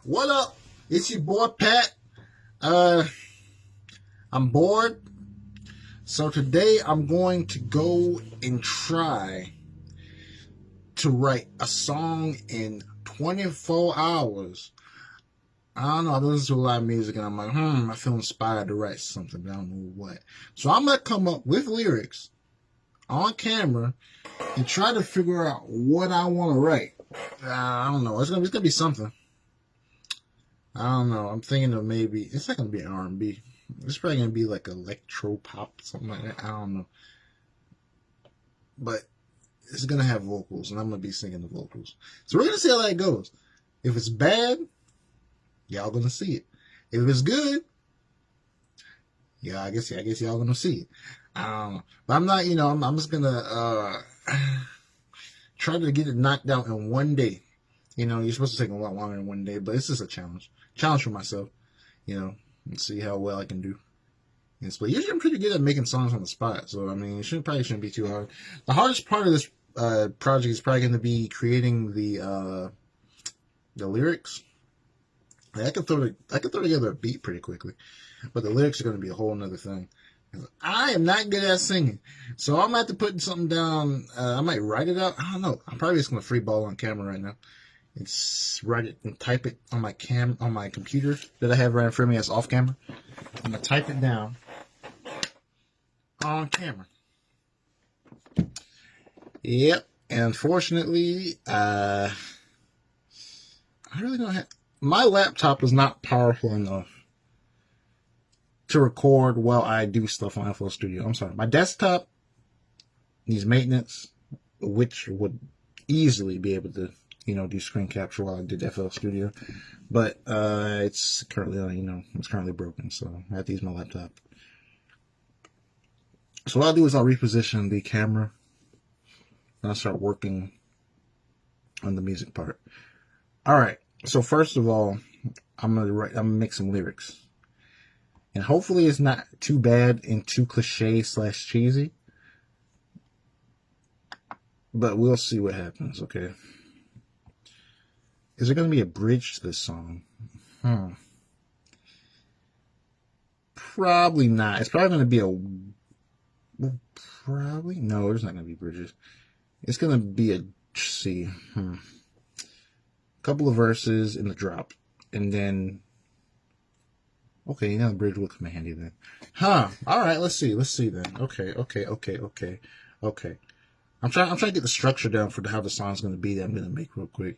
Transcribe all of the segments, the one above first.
What up? It's your boy Pat. I'm bored. So today I'm going to go and try to write a song in 24 hours. I don't know, I listen to a lot of music and I'm like, I feel inspired to write something, but I don't know what. So I'm going to come up with lyrics on camera and try to figure out what I want to write. I don't know. It's gonna be something. I don't know. I'm thinking of maybe it's not gonna be R&B. It's probably gonna be like electro pop, something like that. I don't know. But it's gonna have vocals, and I'm gonna be singing the vocals. So we're gonna see how that goes. If it's bad, y'all gonna see it. If it's good, yeah, I guess y'all gonna see it. I don't know. But I'm not. I'm just gonna try to get it knocked out in one day. You're supposed to take a lot longer than one day, but it's just a challenge. Challenge for myself, and see how well I can do. But usually I'm pretty good at making songs on the spot, so I mean, it probably shouldn't be too hard. The hardest part of this project is probably going to be creating the lyrics. I can throw together a beat pretty quickly, but the lyrics are going to be a whole other thing. I am not good at singing, so I'm going to have to put something down. I might write it out. I don't know. I'm probably just going to free ball on camera right now. It's write it and type it on my computer that I have right in front of me as off camera. I'm gonna type it down on camera. Yep. And unfortunately, I really don't have. My laptop is not powerful enough to record while I do stuff on FL Studio. I'm sorry. My desktop needs maintenance, which would easily be able to do screen capture while I did FL Studio, but it's currently it's currently broken, so I have to use my laptop. So what I'll do is I'll reposition the camera and I'll start working on the music part. All right. So first of all, I'm gonna make some lyrics, and hopefully it's not too bad and too cliche / cheesy, but we'll see what happens. Okay. Is there going to be a bridge to this song? Probably not. It's probably going to be no, there's not going to be bridges. It's going to be a couple of verses in the drop. And then, okay, the bridge will come in handy then. All right, let's see then. Okay. I'm trying to get the structure down for how the song's going to be that I'm going to make real quick.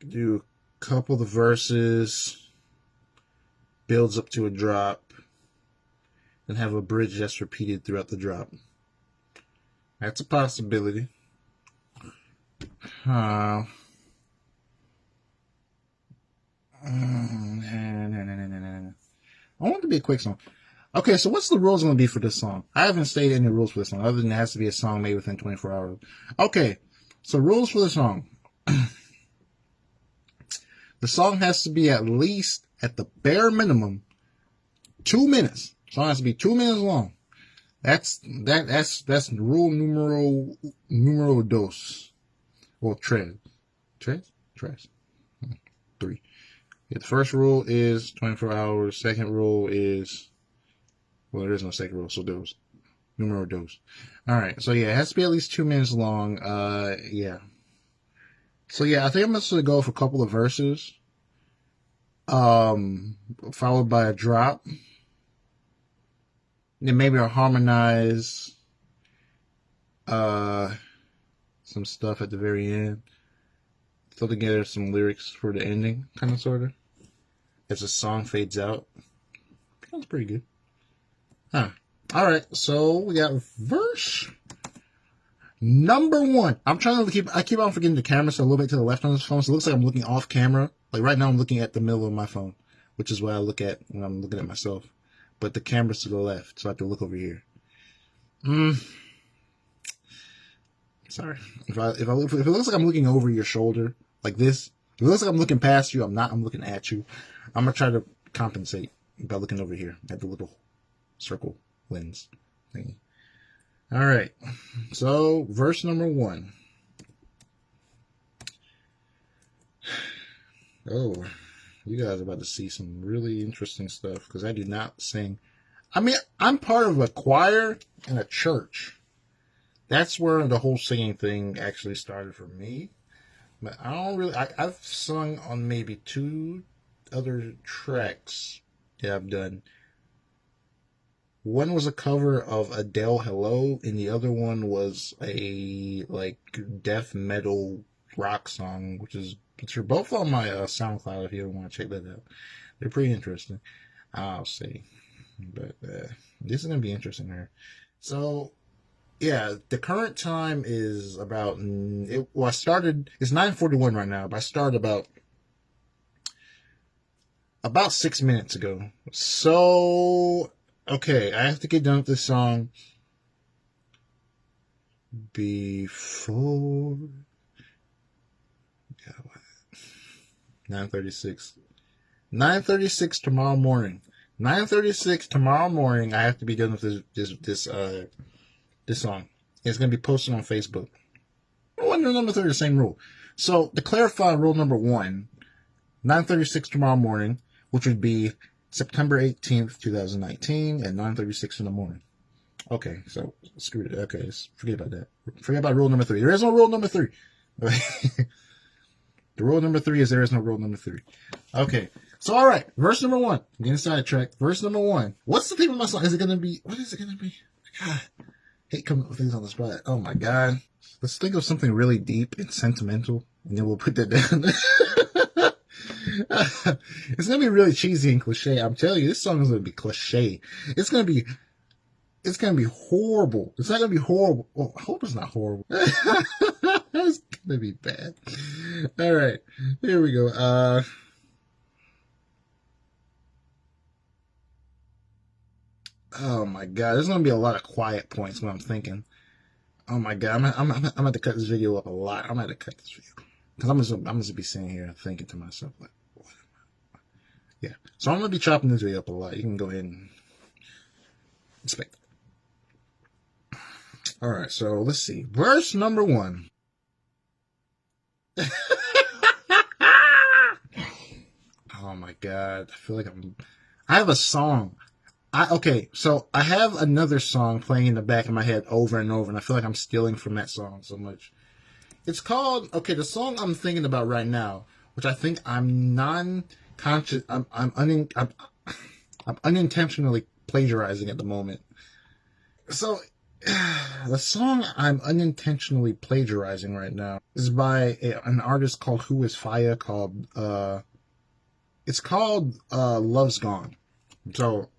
Do a couple of the verses, builds up to a drop, and have a bridge that's repeated throughout the drop. That's a possibility. I want it to be a quick song. Okay, so what's the rules going to be for this song? I haven't stated any rules for this song, other than it has to be a song made within 24 hours. Okay, so rules for the song. The song has to be at least, at the bare minimum, 2 minutes. The song has to be 2 minutes long. That's rule numero dos. Well, tres. 3. Yeah, the first rule is 24 hours. Second rule is, well, there is no second rule, so dos. Numero dos. Alright, so yeah, it has to be at least 2 minutes long. Yeah. So yeah, I think I'm just going to go for a couple of verses, followed by a drop. Then maybe I'll harmonize, some stuff at the very end. Throw together some lyrics for the ending, kind of, sort of. As the song fades out. Sounds pretty good. Alright, so we got verse number 1. I keep on forgetting the camera, so a little bit to the left on this phone, so it looks like I'm looking off camera. Like right now I'm looking at the middle of my phone, which is what I look at when I'm looking at myself. But the camera's to the left, so I have to look over here. Sorry. If it looks like I'm looking over your shoulder, like this, if it looks like I'm looking past you, I'm not, I'm looking at you. I'm going to try to compensate by looking over here at the little circle lens thingy. All right. So, verse number 1. Oh, you guys are about to see some really interesting stuff because I do not sing. I mean, I'm part of a choir in a church. That's where the whole singing thing actually started for me. But I don't really. I've sung on maybe 2 other tracks that I've done. One was a cover of Adele Hello, and the other one was a like death metal rock song, which are both on my SoundCloud if you ever want to check that out. They're pretty interesting. I'll say, but this is gonna be interesting here. So yeah, the current time is about. Well, I started. It's 9:41 right now, but I started about 6 minutes ago. So okay, I have to get done with this song before 9:36. 9:36 tomorrow morning. 9:36 tomorrow morning. I have to be done with this song. It's gonna be posted on Facebook. Rule number 3, the same rule. So to clarify, rule number 1, 9:36 tomorrow morning, which would be September 18th, 2019, at 9:36 in the morning. Okay, so screw it. Okay, forget about that. Forget about rule number 3. There is no rule number 3. The rule number 3 is there is no rule number 3. Okay, so all right, verse number 1. I'm getting sidetracked. Verse number 1. What's the theme of my song? Is it gonna be? What is it gonna be? God, I hate coming up with things on the spot. Oh my God. Let's think of something really deep and sentimental, and then we'll put that down. It's gonna be really cheesy and cliche. I'm telling you, this song is gonna be cliche. It's gonna be horrible. It's not gonna be horrible. Well, I hope it's not horrible. It's gonna be bad. All right, here we go. Oh my God, there's gonna be a lot of quiet points when I'm thinking. Oh my God, I'm gonna have to cut this video up a lot. I'm gonna have to cut this video because I'm gonna be sitting here thinking to myself like, what am I? Yeah. So I'm gonna be chopping this video up a lot. You can go ahead and inspect it. All right. So let's see. Verse number 1. Oh my God, I feel like I have a song. Okay, so I have another song playing in the back of my head over and over, and I feel like I'm stealing from that song so much. It's called, okay, the song I'm thinking about right now, which I think I'm non-conscious, I'm unintentionally plagiarizing at the moment. So, the song I'm unintentionally plagiarizing right now is by an artist called Who Is Fire, it's called Love's Gone. So,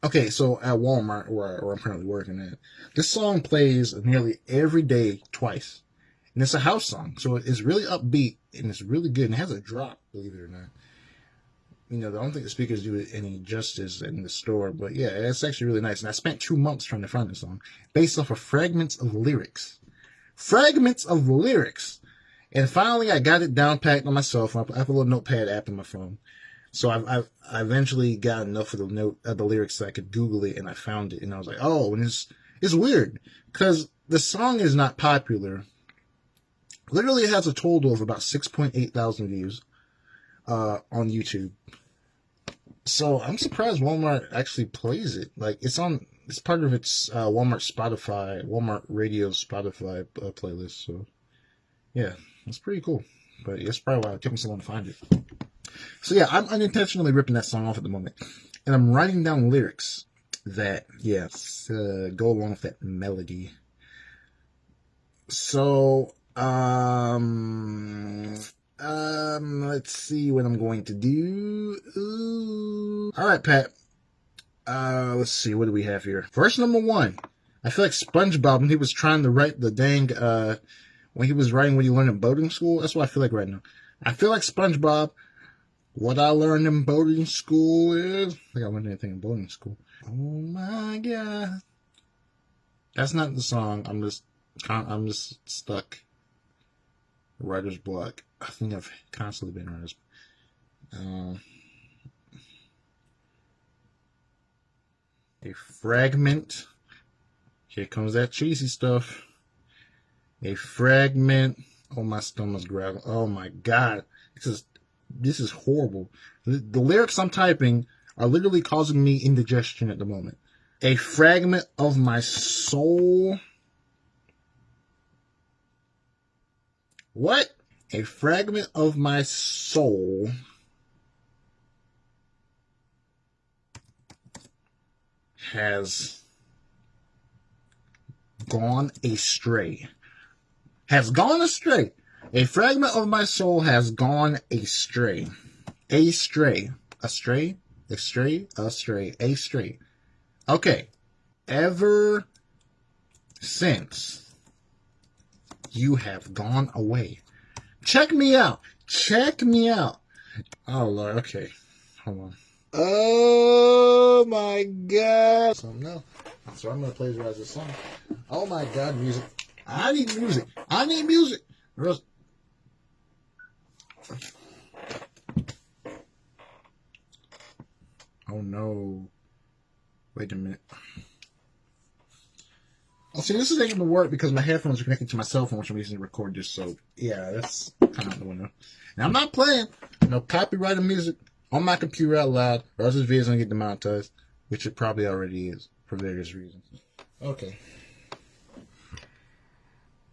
okay, so at Walmart, where I'm currently working at, this song plays nearly every day, twice. And it's a house song, so it's really upbeat, and it's really good, and it has a drop, believe it or not. You know, I don't think the speakers do it any justice in the store, but yeah, it's actually really nice. And I spent 2 months trying to find this song, based off of fragments of lyrics. Fragments of lyrics! And finally, I got it down packed on my cell phone. I have a little notepad app on my phone. So I eventually got enough of the lyrics that I could Google it, and I found it, and I was like, oh, and it's weird because the song is not popular. Literally, it has a total of about 6.8 thousand views on YouTube. So I'm surprised Walmart actually plays it. Like it's part of its Walmart Radio Spotify playlist. So yeah, it's pretty cool. But that's probably why it took me so long to find it. So yeah, I'm unintentionally ripping that song off at the moment, and I'm writing down lyrics that go along with that melody. So let's see what I'm going to do. Ooh. All right, Pat. Let's see, what do we have here? Verse number 1. I feel like SpongeBob when he was trying to write the dang when he was writing what he learned in boating school. That's what I feel like right now. I feel like SpongeBob. What I learned in boating school is... I think I learned anything in boating school. Oh my God. That's not the song. I'm just stuck. Writer's block. I think I've constantly been writer's a fragment. Here comes that cheesy stuff. A fragment Oh, my stomach's grabbing. Oh my God. This is horrible. The lyrics I'm typing are literally causing me indigestion at the moment. A fragment of my soul. What? A fragment of my soul has gone astray. Has gone astray. A fragment of my soul has gone astray. Astray. Astray? Astray? Astray. Astray. Okay. Ever since you have gone away. Check me out. Check me out. Oh, Lord. Okay. Hold on. Oh, my God. Something else. So I'm going to plagiarize this song. Oh, my God. Music. I need music. I need music. Oh, no. Wait a minute. Oh, see, this is not going to work because my headphones are connected to my cell phone, which I'm using to record this. So, yeah, that's kind of out the window. Now, I'm not playing no copyrighted music on my computer out loud, or else this video's going to get demonetized, which it probably already is for various reasons. Okay.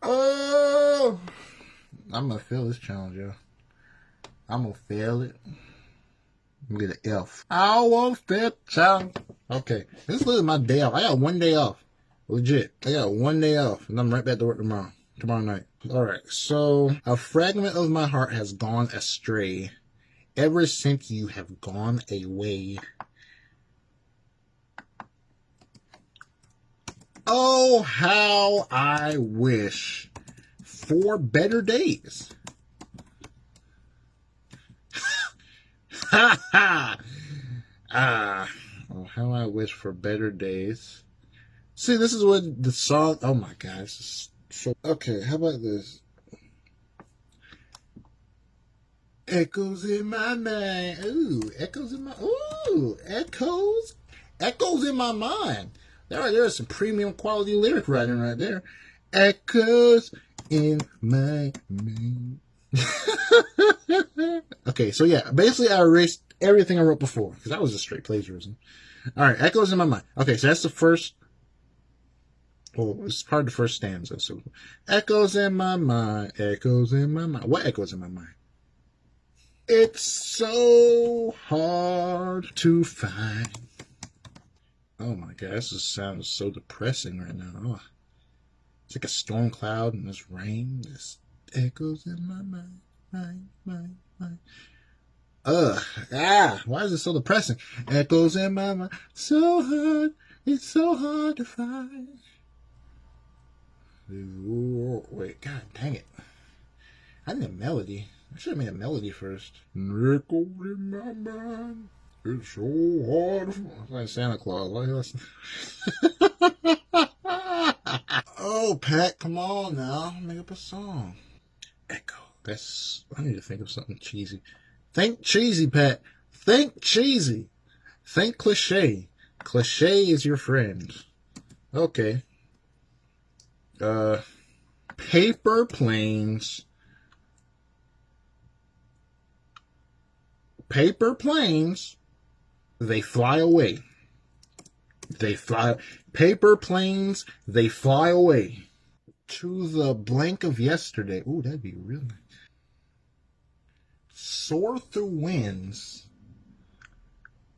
Oh! I'm going to fail this challenge, yo. I'm going to fail it. I'm going to get an F. I won't fail the challenge. Okay. This is literally my day off. I got one day off. Legit. I got one day off, and I'm right back to work tomorrow night. Alright, so a fragment of my heart has gone astray ever since you have gone away. Oh, how I wish for better days. Ha ha! Oh, how I wish for better days. See, this is what the song. Oh my God, this is so. Okay, how about this? Echoes in my mind. Ooh, echoes in my. Ooh, echoes. Echoes in my mind. There's some premium quality lyric writing right there. Echoes in my mind. Okay, so yeah, basically I erased everything I wrote before because that was just straight plagiarism. All right, echoes in my mind. Okay, so that's the first. Well, it's part of the first stanza. So, echoes in my mind, echoes in my mind. What echoes in my mind? It's so hard to find. Oh my God, this just sounds so depressing right now. Oh, it's like a storm cloud and this rain. This echoes in my mind, mind. Why is it so depressing? Echoes in my mind, so hard, it's so hard to find. Wait, God dang it. I need a melody. I should have made a melody first. Echoes in my mind. It's so hard. It's like Santa Claus. Oh, Pat, come on now. Make up a song. Echo. I need to think of something cheesy. Think cheesy, Pat. Think cheesy. Think cliche. Cliche is your friend. Okay. Paper planes. Paper planes. They fly away. Paper planes. They fly away. To the blank of yesterday. Ooh, that'd be really nice. Soar through winds.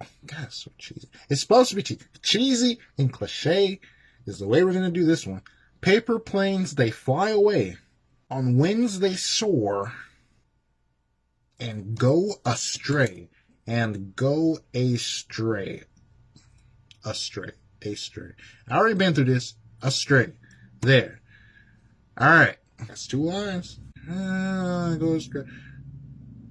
Oh, God, it's so cheesy. It's supposed to be cheesy. Cheesy and cliche is the way we're going to do this one. Paper planes, they fly away. On winds they soar. And go astray. And go astray. Astray. Astray. I already been through this. Astray. There. Alright. That's 2 lines. Go astray.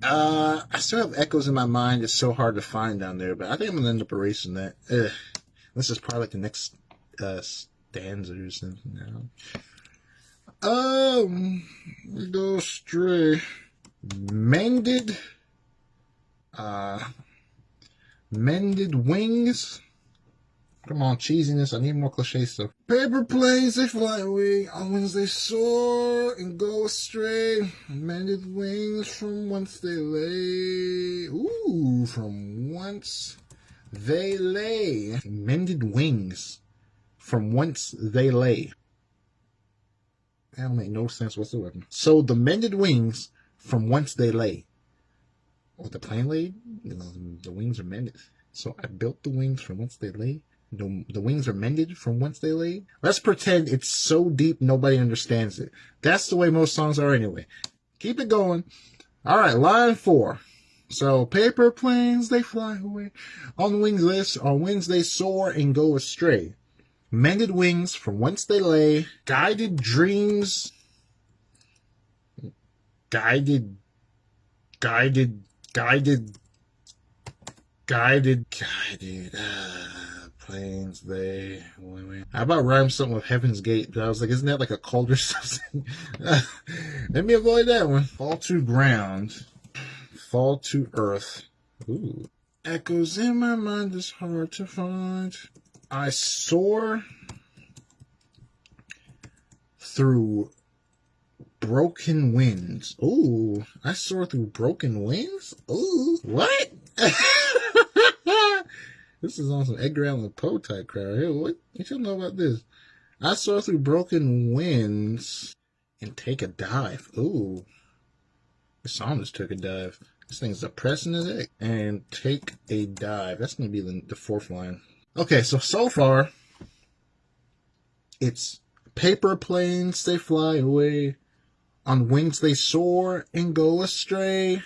I still have echoes in my mind. It's so hard to find down there, but I think I'm going to end up erasing that. This is probably like the next stanza or something now. Go astray. Mended wings. Come on, cheesiness. I need more cliche stuff. Paper planes, they fly away. On wings they soar and go astray. Mended wings from whence they lay. Ooh, from whence they lay. Mended wings from whence they lay. That don't make no sense whatsoever. So the mended wings from whence they lay. Or the plane laid? You know, the wings are mended. So I built the wings from whence they lay. The wings are mended from whence they lay. Let's pretend it's so deep nobody understands it. That's the way most songs are anyway. Keep it going. All right, line 4. So paper planes, they fly away. On wings they soar and go astray. Mended wings from whence they lay. Guided dreams. Guided planes, they... How about rhyme something with Heaven's Gate? But I was like, isn't that like a cult or something? Let me avoid that one. Fall to ground. Fall to earth. Ooh. Echoes in my mind is hard to find. I soar through broken winds. Ooh. I soar through broken winds? Ooh. What? This is on some Edgar Allan Poe type crowd here. What? You should know about this. I soar through broken winds and take a dive. Ooh. The song just took a dive. This thing's depressing as heck. And take a dive. That's going to be the 4th line. Okay, so far, it's paper planes, they fly away. On wings they soar and go astray.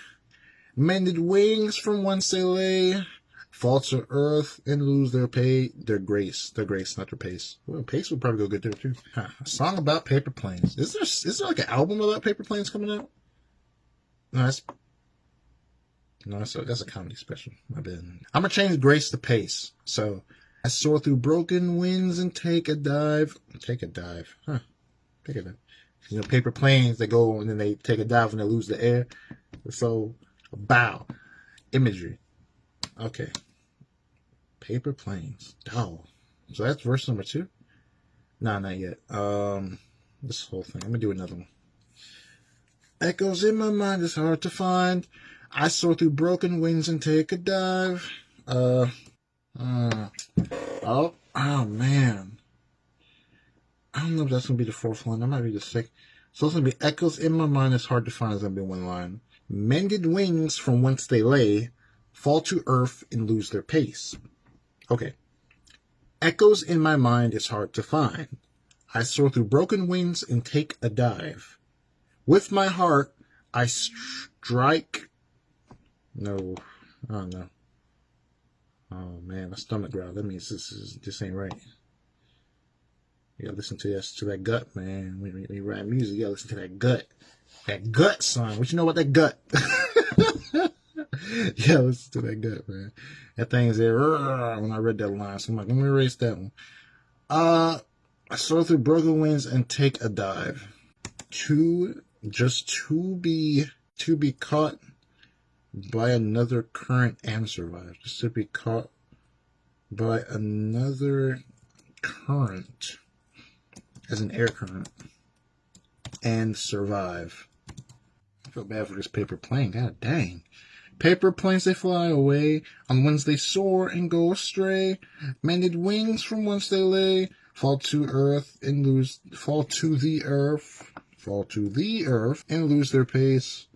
Mended wings from whence they lay. Fall to earth and lose their grace, not their pace. Well, pace would probably go good there too. Huh. A song about paper planes. Is there like an album about paper planes coming out? No, that's a comedy special. My bad. I'm gonna change grace to pace. So I soar through broken winds and take a dive. Take a dive, huh? Take a dive. You know, paper planes, they go and then they take a dive and they lose the air. So bow, imagery. Okay. Paper planes. Oh. So that's verse number 2? Nah, not yet. This whole thing. I'm gonna do another one. Echoes in my mind is hard to find. I soar through broken wings and take a dive. Oh man. I don't know if that's gonna be the 4th line. That might be the 6th. So it's gonna be echoes in my mind is hard to find. It's gonna be 1 line. Mended wings from whence they lay. Fall to earth and lose their pace. Okay. Echoes in my mind is hard to find. I soar through broken wings and take a dive. With my heart, I strike... No. Oh, no. Oh, man. My stomach growled. That means this ain't right. You gotta listen to that gut, man. When you write music, you gotta listen to that gut. That gut, son. What you know about that gut? Yeah, listen to that gut, man. That thing's there when I read that line. So I'm like, let me erase that one. I soar through broken winds and take a dive. To be caught by another current and survive. Just to be caught by another current, as an air current, and survive. I feel bad for this paper plane. God dang. Paper planes, they fly away. On wings they soar and go astray. Mended wings from whence they lay. Fall to the earth and lose and lose their pace.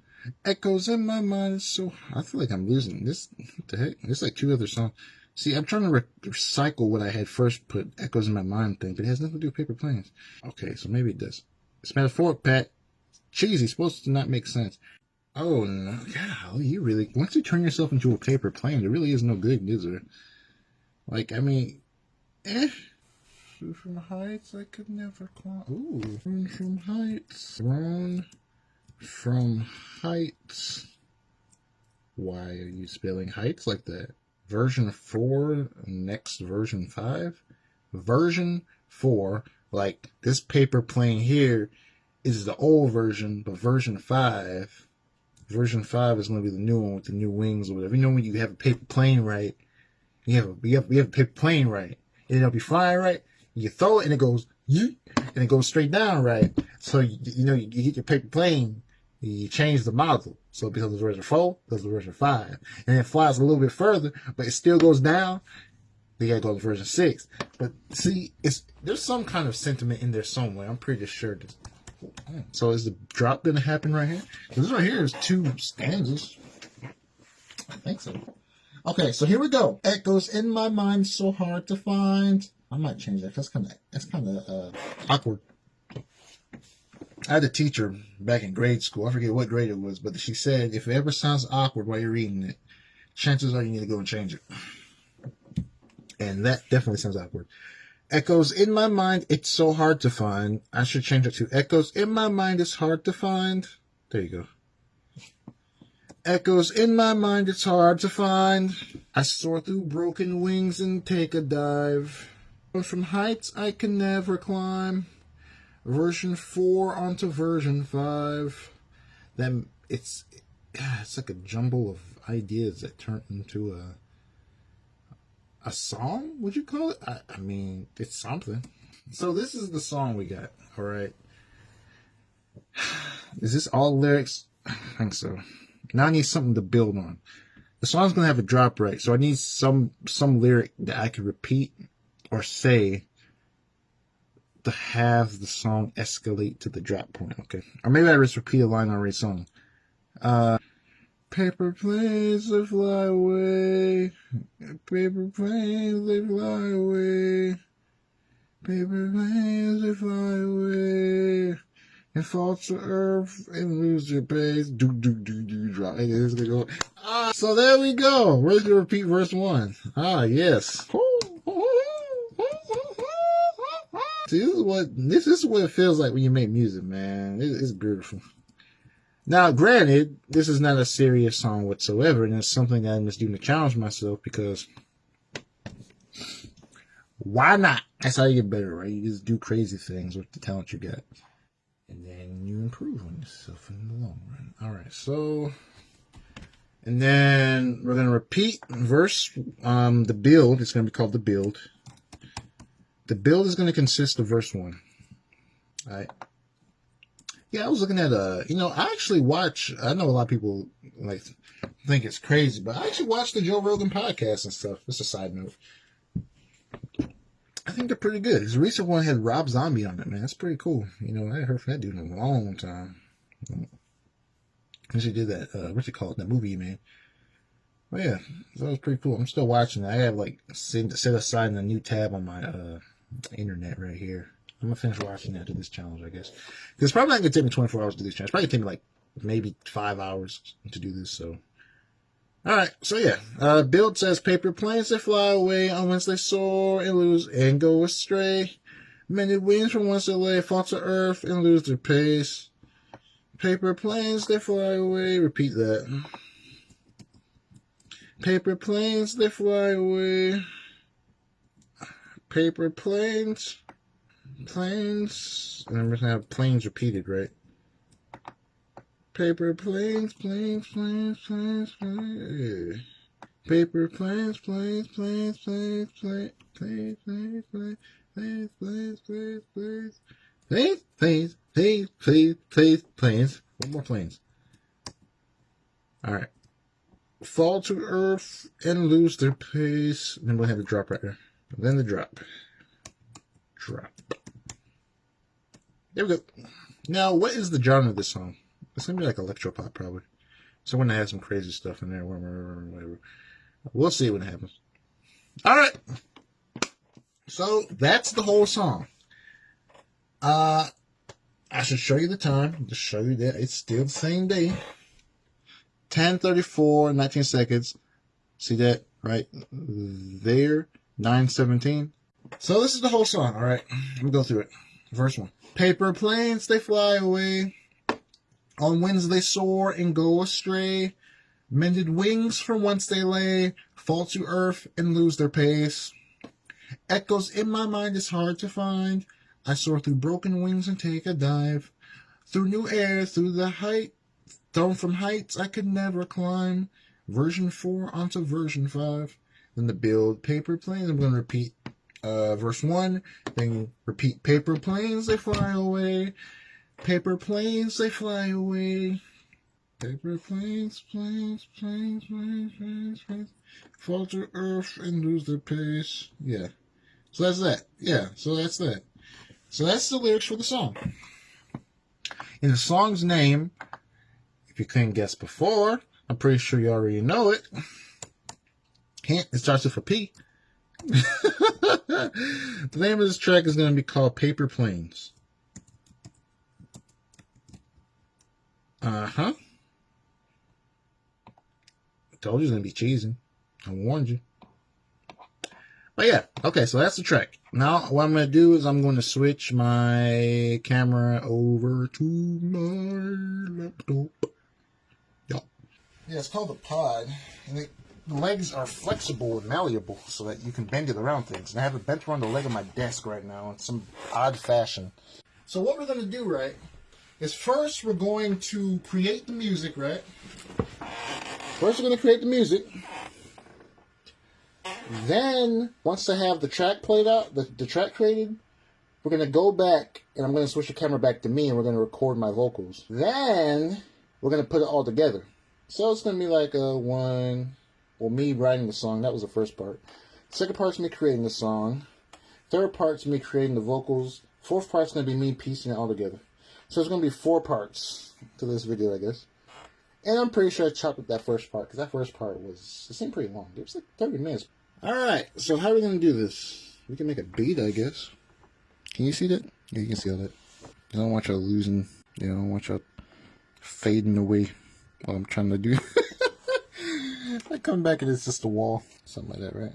Echoes in my mind. So I feel like I'm losing this. What the heck? There's like 2 other songs. See, I'm trying to recycle what I had first put echoes in my mind thing, but it has nothing to do with paper planes. Okay, so maybe it does. It's metaphoric, Pat. Cheesy, supposed to not make sense. Oh no, yeah, you really, once you turn yourself into a paper plane, there really is no good, is there? Like, I mean, from heights I could never climb. Ooh, from heights. Thrown from heights. Why are you spelling heights like that? Version 4, next version 5? Version 4, like, this paper plane here is the old version, but version 5 is going to be the new one with the new wings or whatever. You know, when you have a paper plane, right? You have a paper plane, right? and it'll be flying right. You throw it and it goes, yeet, and it goes straight down right. So, you get your paper plane, you change the model. So it becomes version 4, becomes version 5. And it flies a little bit further, but it still goes down. Then you gotta go to version 6. But see, there's some kind of sentiment in there somewhere. I'm pretty sure. So is the drop gonna happen right here? Because this right here is 2 stanzas. I think so. Okay, so here we go. Echoes in my mind, so hard to find. I might change that. That's kind of awkward. I had a teacher back in grade school. I forget what grade it was, but she said if it ever sounds awkward while you're reading it, chances are you need to go and change it. And that definitely sounds awkward. Echoes in my mind, it's so hard to find. I should change it to echoes in my mind, it's hard to find. There you go. Echoes in my mind, it's hard to find. I soar through broken wings and take a dive. From heights I can never climb. Version 4 onto version 5. Then it's like a jumble of ideas that turn into a song, would you call it? I mean, it's something. So this is the song we got, all right? Is this all lyrics? I think so. Now I need something to build on. The song's going to have a drop right, so I need some lyric that I can repeat or say to have the song escalate to the drop point, okay? Or maybe I just repeat a line I already sung. Paper planes, they fly away. Paper planes, they fly away. Paper planes, they fly away. And fall to earth and lose your pace. Do, drop. Hey, this is gonna go. So there we go. We're going to repeat verse 1. Yes. See, this is what it feels like when you make music, man. It's beautiful. Now, granted, this is not a serious song whatsoever, and it's something that I'm just doing to challenge myself because why not? That's how you get better, right? You just do crazy things with the talent you got. And then you improve on yourself in the long run. All right, so, and then we're going to repeat verse, the build. It's going to be called the build. The build is going to consist of verse 1. All right. Yeah, I was looking at I actually watch. I know a lot of people think it's crazy, but I actually watch the Joe Rogan podcast and stuff. Just a side note. I think they're pretty good. His recent one had Rob Zombie on it, man. That's pretty cool. I haven't heard from that dude in a long time. Since he did that, what's it called? That movie he made. But yeah, so that was pretty cool. I'm still watching it. I have set aside a new tab on my internet right here. I'm gonna finish watching after this challenge, I guess. Because it's probably not gonna take me 24 hours to do this challenge. It's probably gonna take me maybe 5 hours to do this. So, all right. So yeah, build says paper planes that fly away on whence they soar and lose and go astray. Mended wings from whence they lay, fall to earth and lose their pace. Paper planes they fly away. Repeat that. Paper planes they fly away. Paper planes. Planes, and I'm going to have planes repeated, right? Paper planes, planes, planes, planes, planes. Paper planes, planes, planes, planes, planes, planes, planes, planes, planes, planes, planes, planes, planes, planes, planes, planes, planes, planes. One more planes. All right. Fall to earth and lose their pace. Then we'll have the drop right there. Then the drop. Drop. There we go. Now, what is the genre of this song? It's going to be like electropop, probably. Someone that has some crazy stuff in there. Whatever. We'll see when it happens. All right. So, that's the whole song. I should show you the time. Just show you that it's still the same day. 10:34, 19 seconds. See that right there? 9:17. So, this is the whole song, all right? Let me go through it. Verse 1. Paper planes, they fly away. On winds they soar and go astray. Mended wings from whence they lay. Fall to earth and lose their pace. Echoes in my mind is hard to find. I soar through broken wings and take a dive. Through new air, through the height. Thrown from heights I could never climb. Version 4 onto version 5. Then the build. Paper planes, I'm going to repeat verse 1, then repeat, paper planes, they fly away. Paper planes, they fly away. Paper planes, planes, planes, planes, planes, planes, fall to earth and lose their pace. Yeah. So that's that. Yeah, so that's that. So that's the lyrics for the song. In the song's name, if you couldn't guess before, I'm pretty sure you already know it. Hint, it starts with a P. The name of this track is going to be called Paper Planes. Uh-huh. I told you it's going to be cheesy. I warned you. But yeah, okay, so that's the track. Now, what I'm going to do is I'm going to switch my camera over to my laptop. Yeah, it's called a pod, and the legs are flexible and malleable so that you can bend it around things. And I have it bent around the leg of my desk right now in some odd fashion. So what we're going to do, right, is first we're going to create the music, right? First we're going to create the music. Then, once I have the track played out, the track created, we're going to go back, and I'm going to switch the camera back to me, and we're going to record my vocals. Then, we're going to put it all together. So it's going to be like me writing the song. That was the first part. Second part's me creating the song. Third part's me creating the vocals. Fourth part's going to be me piecing it all together. So it's going to be 4 parts to this video, I guess. And I'm pretty sure I chopped up that first part, because that first part it seemed pretty long. It was like 30 minutes. Alright, so how are we going to do this? We can make a beat, I guess. Can you see that? Yeah, you can see all that. I don't want y'all losing, I don't want y'all fading away while I'm trying to do. I come back and it's just a wall, something like that, right?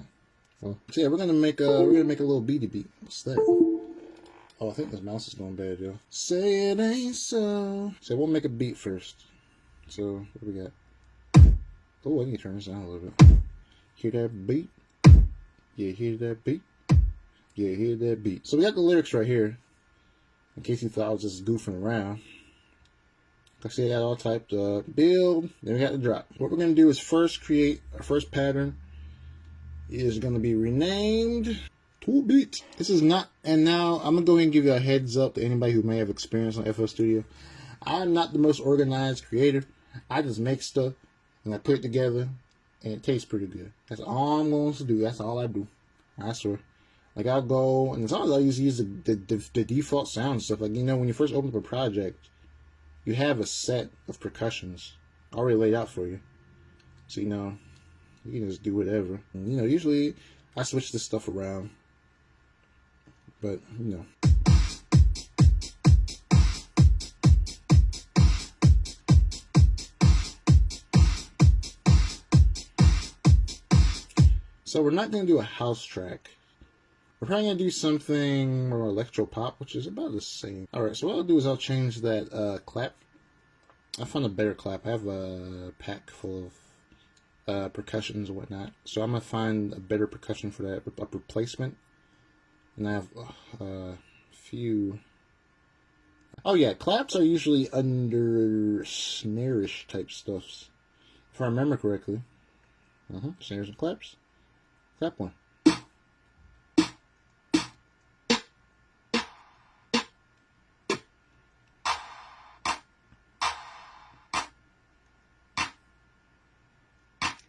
Well, so yeah, we're gonna make a little beaty beat. What's that? Oh, I think this mouse is going bad, yo. Say it ain't so. So we'll make a beat first. So what do we got? Oh, I need to turn this down a little bit. Hear that beat? Yeah, hear that beat? Yeah, hear that beat. So we got the lyrics right here. In case you thought I was just goofing around. Like I said, I got all typed up. Build, then we got the drop. What we're going to do is first create our first pattern. Is going to be renamed Tool Beat. This is not, and now I'm going to go ahead and give you a heads up to anybody who may have experience on FL Studio. I'm not the most organized creator. I just make stuff and I put it together and it tastes pretty good. That's all I'm going to do. That's all I do. I swear. Like I'll go, and sometimes I use the default sound and stuff. Like, when you first open up a project, you have a set of percussions already laid out for you. So, you can just do whatever. And, usually I switch this stuff around. But, So we're not going to do a house track. We're probably going to do something more electro-pop, which is about the same. Alright, so what I'll do is I'll change that clap. I found a better clap. I have a pack full of percussions and whatnot. So I'm going to find a better percussion for that, a replacement. And I have a few... Oh yeah, claps are usually under snare-ish type stuffs. If I remember correctly. Snares and claps. Clap one.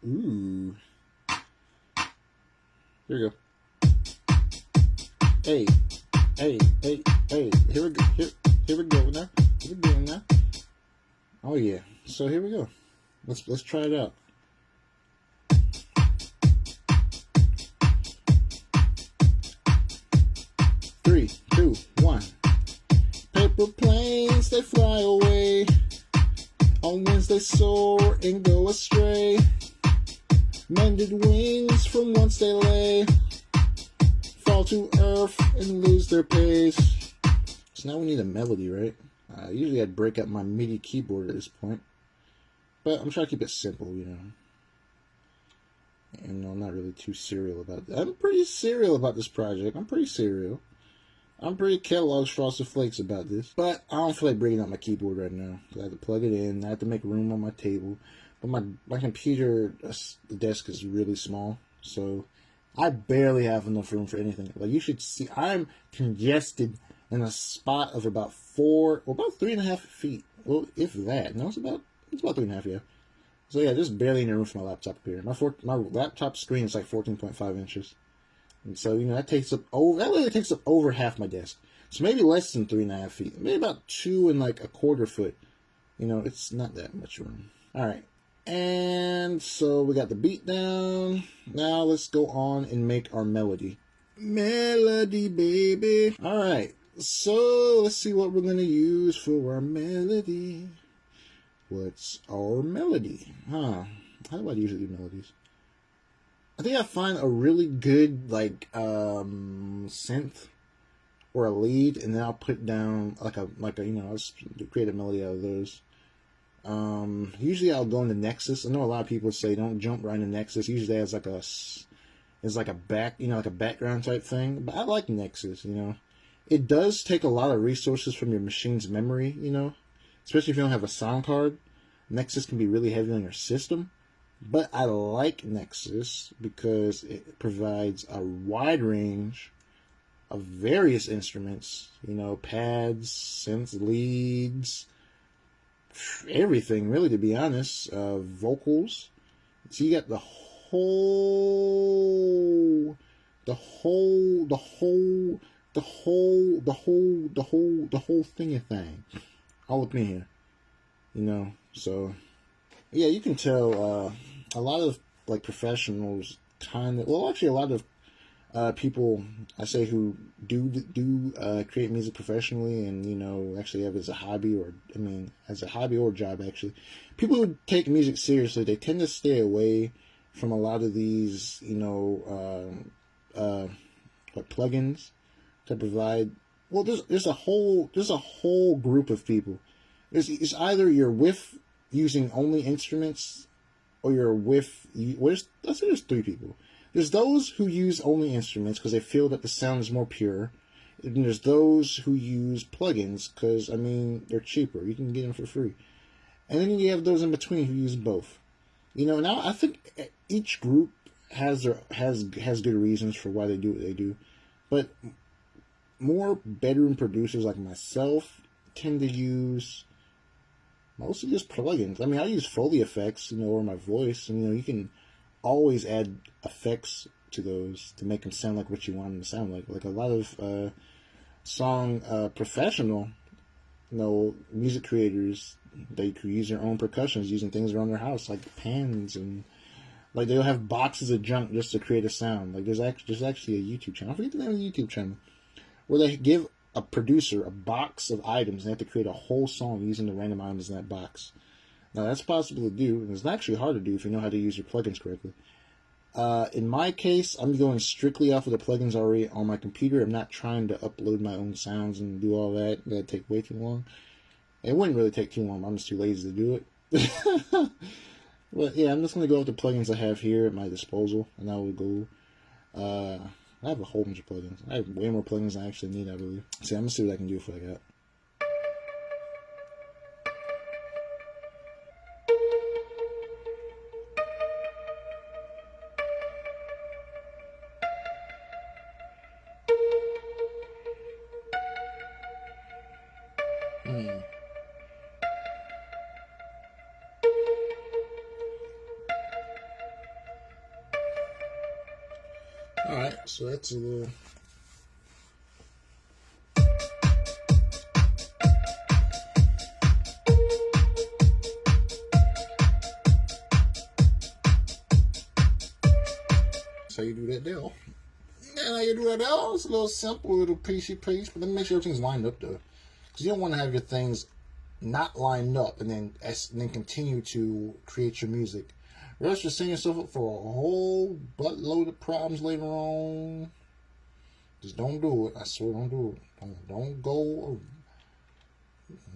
Ooh. Here we go. Hey, hey, hey, hey. Here we go. Here we go now. Here we go now. Oh yeah. So here we go. Let's try it out. 3, 2, 1. Paper planes, they fly away. On winds they soar and go astray. Mended wings from whence they lay. Fall to earth and lose their pace. So now we need a melody, right? Usually I'd break up my MIDI keyboard at this point. But I'm trying to keep it simple, And I'm not really too serial about that. I'm pretty serial about this project. I'm pretty serial. I'm pretty Kellogg's Frosted Flakes about this. But I don't feel like bringing out my keyboard right now. I have to plug it in. I have to make room on my table. But my computer, the desk is really small. So I barely have enough room for anything. Like, you should see, I'm congested in a spot of about 3.5 feet. Well, if that. No, it's about 3.5, yeah. So yeah, there's barely any room for my laptop up here. My laptop screen is like 14.5 inches. And so, that literally takes up over half my desk. So maybe less than 3.5 feet. Maybe about 2.25 foot. It's not that much room. Alright. And so we got the beat down. Now let's go on and make our melody. Melody, baby. Alright. So let's see what we're going to use for our melody. What's our melody? How do I usually do melodies? I think I find a really good, synth or a lead, and then I'll put down I'll create a melody out of those. Usually I'll go into Nexus. I know a lot of people say don't jump right into Nexus. Usually it has like a background type thing. But I like Nexus, It does take a lot of resources from your machine's memory, especially if you don't have a sound card. Nexus can be really heavy on your system. But I like Nexus because it provides a wide range of various instruments, pads, synths, leads, everything really, to be honest. Vocals. So you got the whole thing all up in here, so yeah, you can tell a lot of professionals actually a lot of people I say who do create music professionally and actually have it as a hobby or job. Actually, people who take music seriously, they tend to stay away from a lot of these plugins to provide. Well, there's a whole group of people. It's either you're with using only instruments, or you're with let's say there's three people. There's those who use only instruments because they feel that the sound is more pure. And there's those who use plugins because, they're cheaper. You can get them for free. And then you have those in between who use both. Now I think each group has good reasons for why they do what they do. But more bedroom producers like myself tend to use mostly just plugins. I use Foley effects, or my voice. And, you can always add effects to those to make them sound like what you want them to sound like. Like a lot of professional, music creators, they could use their own percussions using things around their house, like pans, and they'll have boxes of junk just to create a sound. There's actually a YouTube channel. I forget the name of the YouTube channel, where they give a producer a box of items and they have to create a whole song using the random items in that box. Now, that's possible to do, and it's actually hard to do if you know how to use your plugins correctly. In my case, I'm going strictly off of the plugins already on my computer. I'm not trying to upload my own sounds and do all that. That'd take way too long. It wouldn't really take too long. I'm just too lazy to do it. But yeah, I'm just going to go with the plugins I have here at my disposal, and I will go. I have a whole bunch of plugins. I have way more plugins than I actually need, I believe. See, I'm going to see what I can do with what I got. Alright, so that's a little... That's how you do that deal. And how you do that deal, it's a little simple little piecey piece, but then make sure everything's lined up though. Because you don't want to have your things not lined up and then continue to create your music. Or else you're setting yourself up for a whole buttload of problems later on. Just don't do it. I swear, don't do it. Don't go.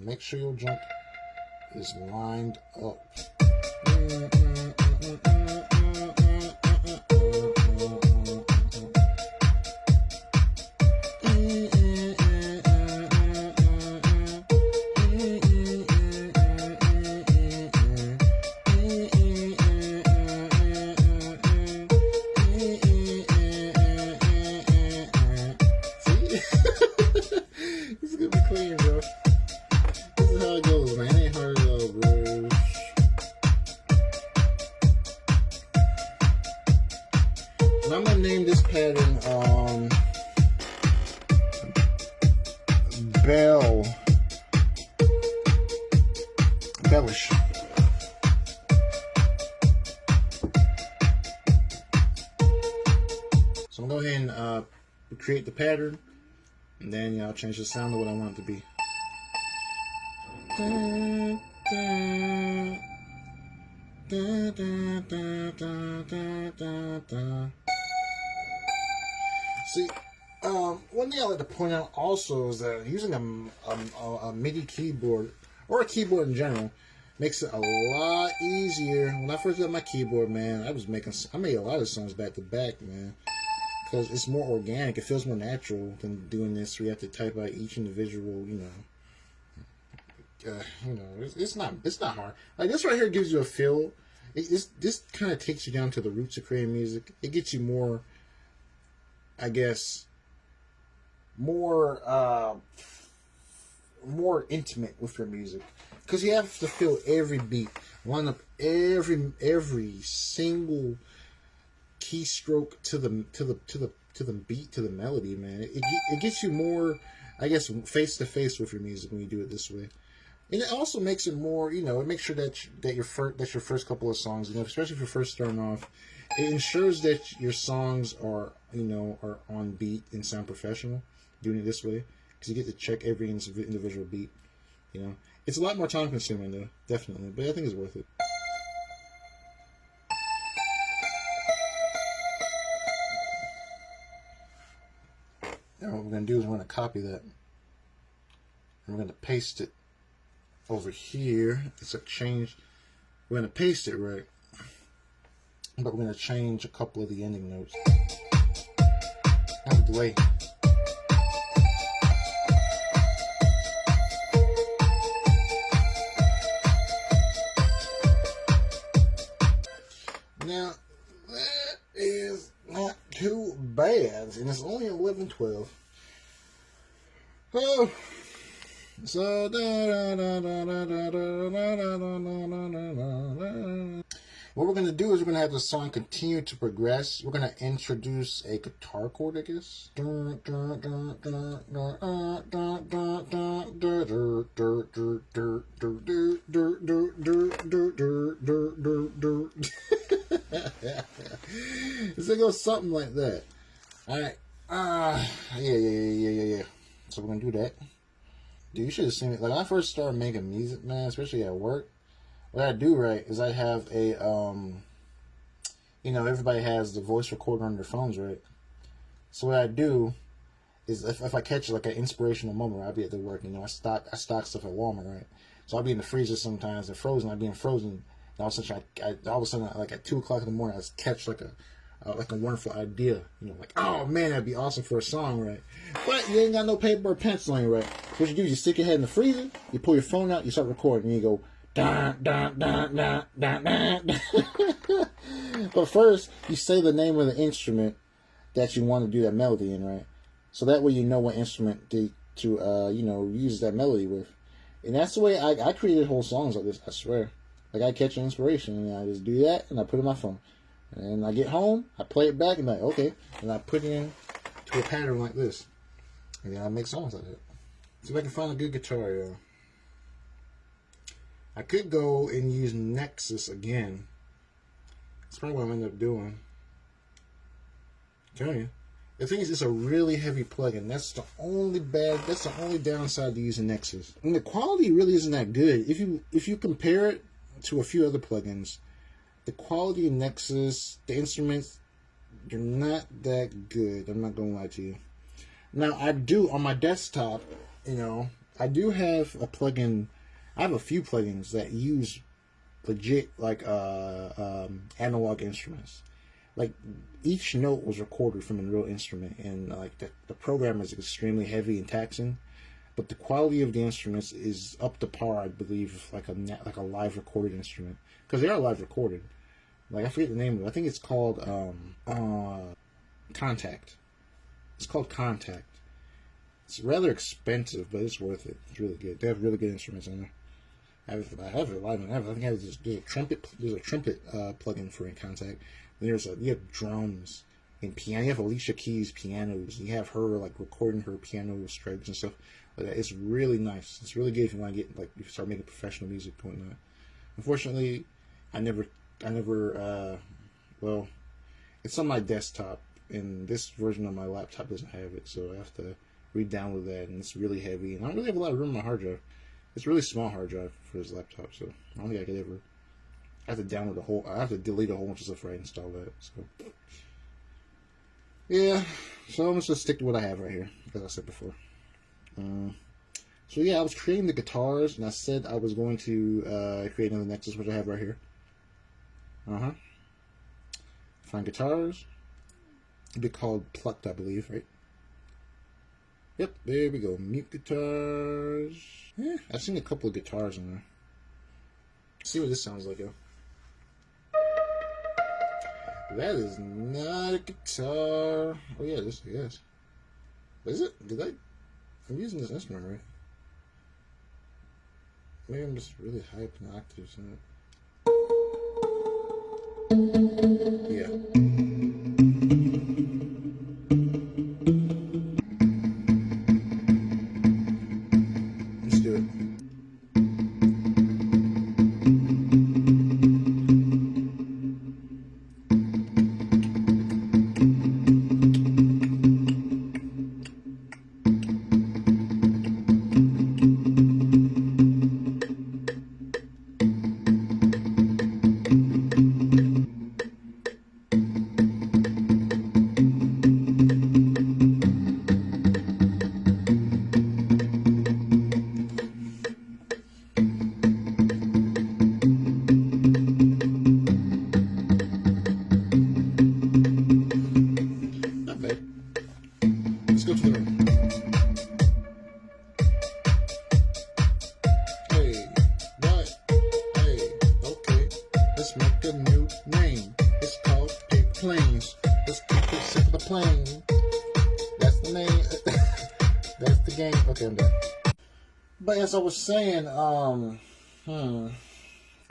Make sure your junk is lined up. embellish. So I'm gonna go ahead and create the pattern, and then I'll change the sound to what I want it to be. See, one thing I like to point out also is that using a MIDI keyboard, or a keyboard in general, makes it a lot easier. When I first got my keyboard, man, I made a lot of songs back to back, man, because it's more organic. It feels more natural than doing this where you have to type out each individual, it's not hard. Like this right here gives you a feel. This kind of takes you down to the roots of creating music. It gets you more, I guess, more intimate with your music, because you have to feel every beat, line up every single keystroke to the beat, to the melody, man. It gets you more, I guess, face to face with your music when you do it this way. And it also makes it more, it makes sure that your first couple of songs, especially if you're first starting off, it ensures that your songs are on beat and sound professional, doing it this way, because you get to check every individual beat. It's a lot more time consuming though, definitely, but I think it's worth it. Now what we're going to do is we're going to copy that, and we're going to paste it over here. It's a change. We're going to paste it right, but we're going to change a couple of the ending notes. Out of the way. Now that is not too bad, and it's only 11:12. Oh. So what we're going to do is we're going to have the song continue to progress. We're going to introduce a guitar chord, I guess. It's going to go something like that. Alright. Yeah. So we're going to do that. Dude, you should have seen it. Like, when I first started making music, man, especially at work, what I do, right, is I have a, everybody has the voice recorder on their phones, right? So what I do is if I catch, like, an inspirational moment where I'll be at the work, I stock stuff at Walmart, right? So I'll be in the freezer sometimes, and frozen, I'll be in frozen, and all of a sudden, like, at 2 o'clock in the morning, I just catch, like a wonderful idea, like, oh man, that'd be awesome for a song, right? But you ain't got no paper or pencil on you, right? So what you do is you stick your head in the freezer, you pull your phone out, you start recording, and you go, dun, dun, dun, dun, dun, dun. But first, you say the name of the instrument that you want to do that melody in, right? So that way you know what instrument to use that melody with. And that's the way I created whole songs like this, I swear. Like, I catch an inspiration, and I just do that, and I put it in my phone. And I get home, I play it back, and I'm like, okay. And I put it in to a pattern like this. And then I make songs like that. See if I can find a good guitar, y'all. I could go and use Nexus again. That's probably what I'm end up doing. I'm telling you. The thing is, it's a really heavy plugin. That's the only downside to using Nexus. And the quality really isn't that good. If you compare it to a few other plugins, the quality of Nexus, the instruments, they're not that good. I'm not going to lie to you. Now, I do, on my desktop, I do have a plugin. I have a few plugins that use legit, like, analog instruments. Like, each note was recorded from a real instrument, and, like, the program is extremely heavy and taxing. But the quality of the instruments is up to par, I believe, like a live recorded instrument. Because they are live recorded. Like, I forget the name of it. I think it's called Contact. It's called Contact. It's rather expensive, but it's worth it. It's really good. They have really good instruments in there. I have it live. I think there's a trumpet. There's a trumpet plugin for Contact. You have drums and piano. You have Alicia Keys pianos. You have her, like, recording her piano strokes and stuff. But it's really nice. It's really good if you want to get like you start making professional music and whatnot. Unfortunately, I never well, it's on my desktop, and this version of my laptop doesn't have it, so I have to re-download that, and it's really heavy, and I don't really have a lot of room on my hard drive. It's a really small hard drive for this laptop, so I don't think I could ever. I have to download the whole. I have to delete a whole bunch of stuff before I install that. So yeah, so I'm just stick to what I have right here, as I said before. So yeah, I was creating the guitars, and I said I was going to create another Nexus, which I have right here. Find guitars. It'd be called Plucked, I believe, right? Yep, there we go. Mute guitars. Yeah, I've seen a couple of guitars in there. Let's see what this sounds like, yo. That is not a guitar. Oh yeah, this yes. Is it? I'm using this instrument right? Maybe I'm just really high up in the octaves in it. Yeah. Let's do it. Let's go to the room. Hey, what? Hey, okay. Let's make a new name. It's called Paper Planes. Let's keep it simple plane. That's the name. That's the game. Okay, I'm done. But as I was saying,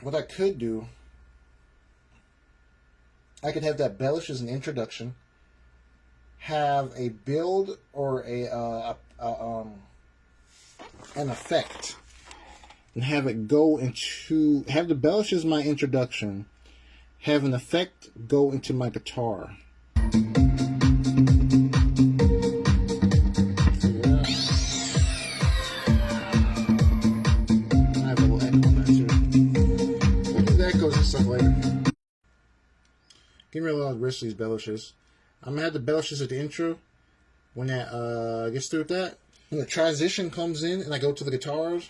what I could do, I could have that embellish as an introduction, have a build or an effect, and have it go into, have the embellish as my introduction, have an effect go into my guitar. Stuff later. Getting rid of all the rest of these embellishes. I'm gonna have the embellishes at the intro. When that gets through with that, when the transition comes in and I go to the guitars,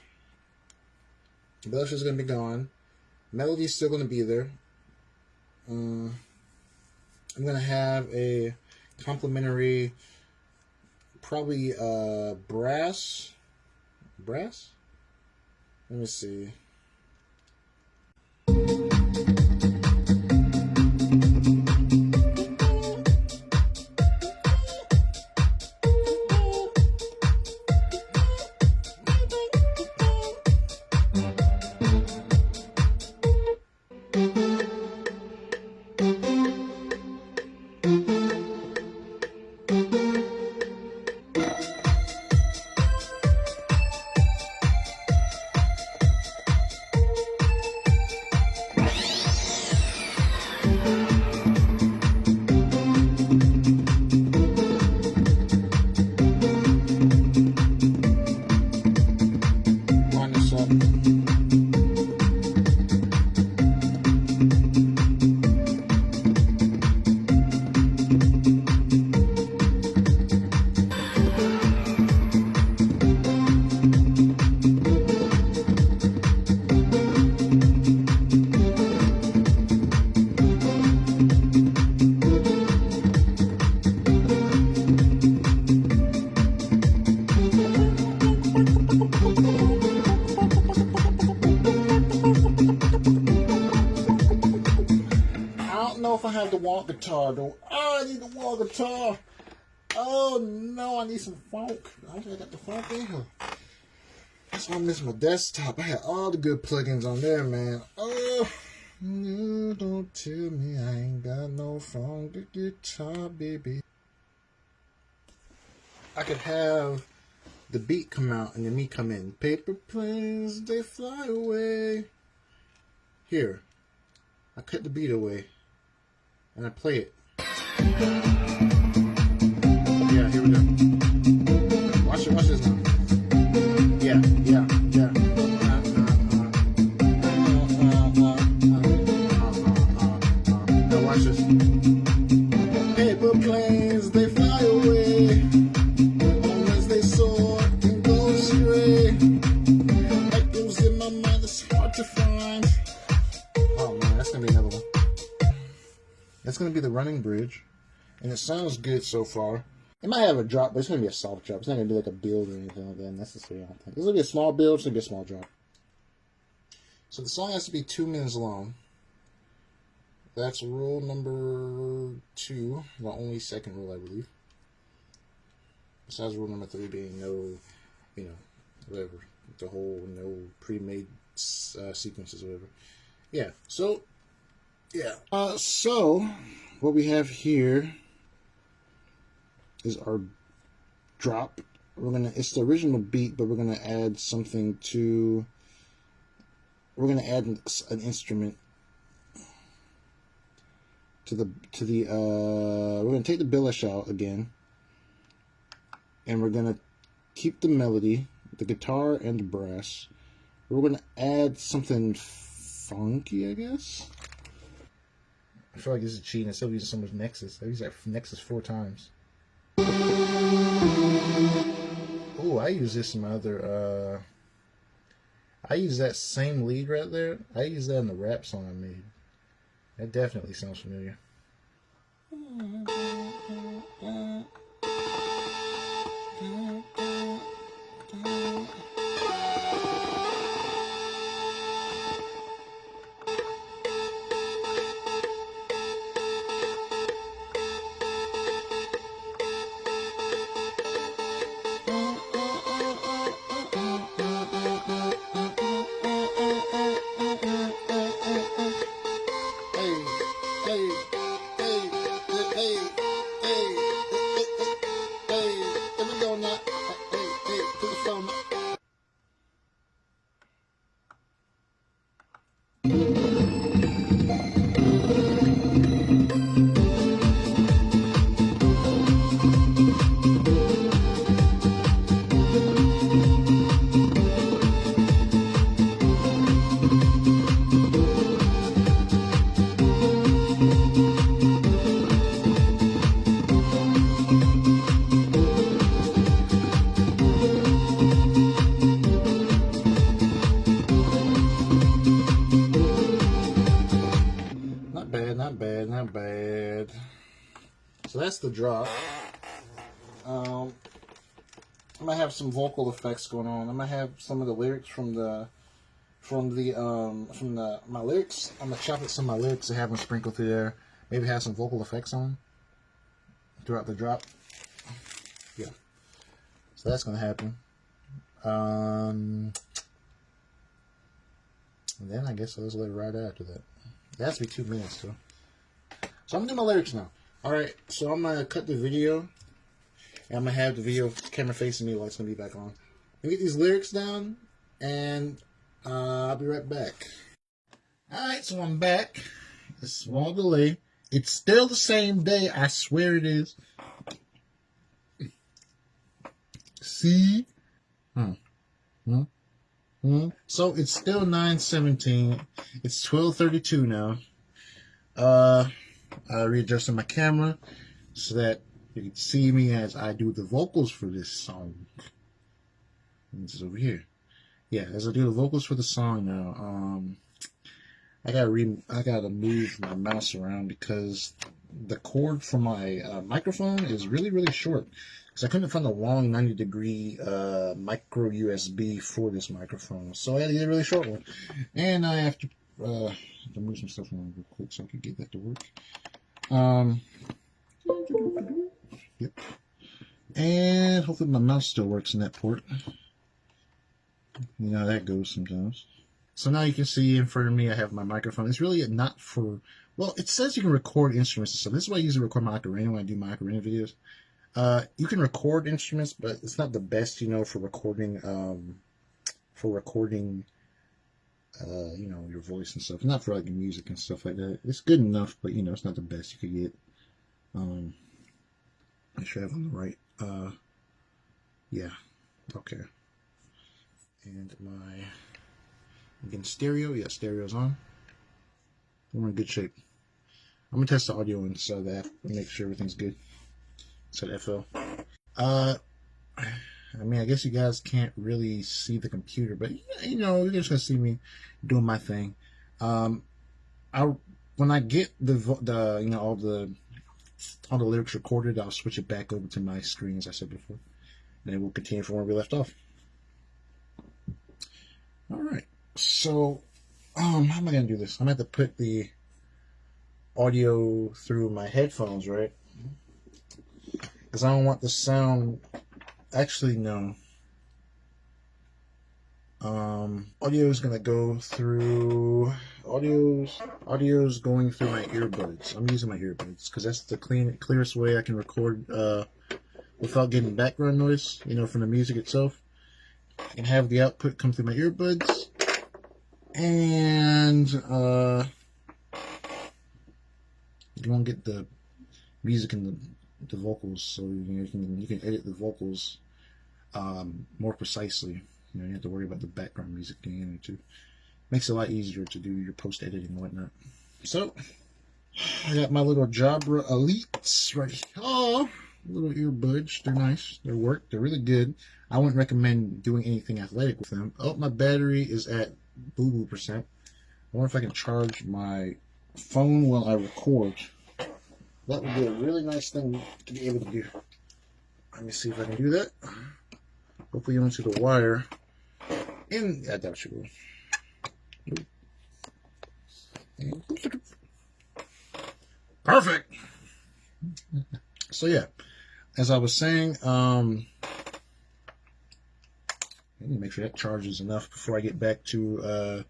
embellishes is gonna be gone. Melody's still gonna be there. I'm gonna have a complementary, probably brass. Brass? Let me see. If I have the wall guitar though. Oh, I need the wall guitar. Oh no, I need some funk. I don't think I got the funk in here. That's why I miss my desktop. I had all the good plugins on there, man. Oh no, don't tell me I ain't got no funk guitar, baby. I could have the beat come out and then me come in. Paper planes, they fly away. Here, I cut the beat away and I play it. Yeah, here we go. Watch this now. Yeah. Now watch this. Paper planes, they fly away. Always they soar and go astray. Echoes in my mind, it's hard to find. Oh man, that's gonna be another one. That's gonna be the running bridge. And it sounds good so far. It might have a drop, but it's going to be a soft drop. It's not going to be like a build or anything like that necessarily, I don't think. This will be a small build, it's going to be a small drop. So the song has to be 2 minutes long. That's rule number 2, the only second rule, I believe. Besides rule number 3 being no, whatever. The whole no pre-made sequences or whatever. Yeah, so, yeah. So, what we have here is our drop. It's the original beat, but we're gonna add something to. We're gonna add an instrument to the. We're gonna take the billish out again, and we're gonna keep the melody, the guitar, and the brass. We're gonna add something funky, I guess. I feel like this is cheating. Instead of using so much Nexus, I use that Nexus 4 times. Oh, I use this in my other, I use that same lead right there. I use that in the rap song I made. That definitely sounds familiar. Not bad. So that's the drop. I might have some vocal effects going on. I might have some of the lyrics from my lyrics. I'm gonna chop it some of my lyrics and have them sprinkled through there. Maybe have some vocal effects on throughout the drop. Yeah. So that's gonna happen. And then I guess I'll just let it ride after that. It has to be 2 minutes too. So I'm gonna do my lyrics now. Alright, so I'm gonna cut the video. And I'm gonna have the video camera facing me while it's gonna be back on. Let me get these lyrics down and I'll be right back. Alright, so I'm back. A small delay. It's still the same day, I swear it is. See? So it's still 9:17. It's 12:32 now. I readjusted my camera so that you can see me as I do the vocals for this song. And this is over here. Yeah, as I do the vocals for the song now. I gotta move my mouse around because the cord for my microphone is really short. Because I couldn't find a long 90-degree micro USB for this microphone, so I had to get a really short one. And I have to move some stuff around real quick so I can get that to work. Yep. And hopefully my mouse still works in that port. You know how that goes sometimes. So now you can see in front of me I have my microphone. It's really not for, well, it says you can record instruments and stuff. This is why I usually record my ocarina when I do my ocarina videos. You can record instruments, but it's not the best, you know, for recording, you know, your voice and stuff. Not for like music and stuff like that. It's good enough, but you know, it's not the best you could get. Make sure I have on the right. Yeah, okay. And again, stereo. Yeah, stereo's on. We're in good shape. I'm gonna test the audio inside of that and make sure everything's good. Set FL. I mean, I guess you guys can't really see the computer, but you know, you're just gonna see me doing my thing. When I get the you know, all the lyrics recorded, I'll switch it back over to my screen, as I said before, and then we'll continue from where we left off. All right. So, how am I gonna do this? I'm gonna have to put the audio through my headphones, right? Because I don't want the sound. Actually, no. Audio is gonna go through. Audio's going through my earbuds. I'm using my earbuds because that's the clearest way I can record without getting background noise, you know, from the music itself. I can have the output come through my earbuds, and you won't get the music and the vocals, so you can edit the vocals more precisely. You know, you don't have to worry about the background music getting in it too. Makes it a lot easier to do your post editing and whatnot. So I got my little Jabra Elites right here. Oh, little earbuds. They're nice. They work. They're really good. I wouldn't recommend doing anything athletic with them. Oh, my battery is at boo-boo %. I wonder if I can charge my phone while I record. That would be a really nice thing to be able to do. Let me see if I can do that. Hopefully you don't see the wire. And I doubt you will. Perfect. So yeah, as I was saying, I need to make sure that charges enough before I get back to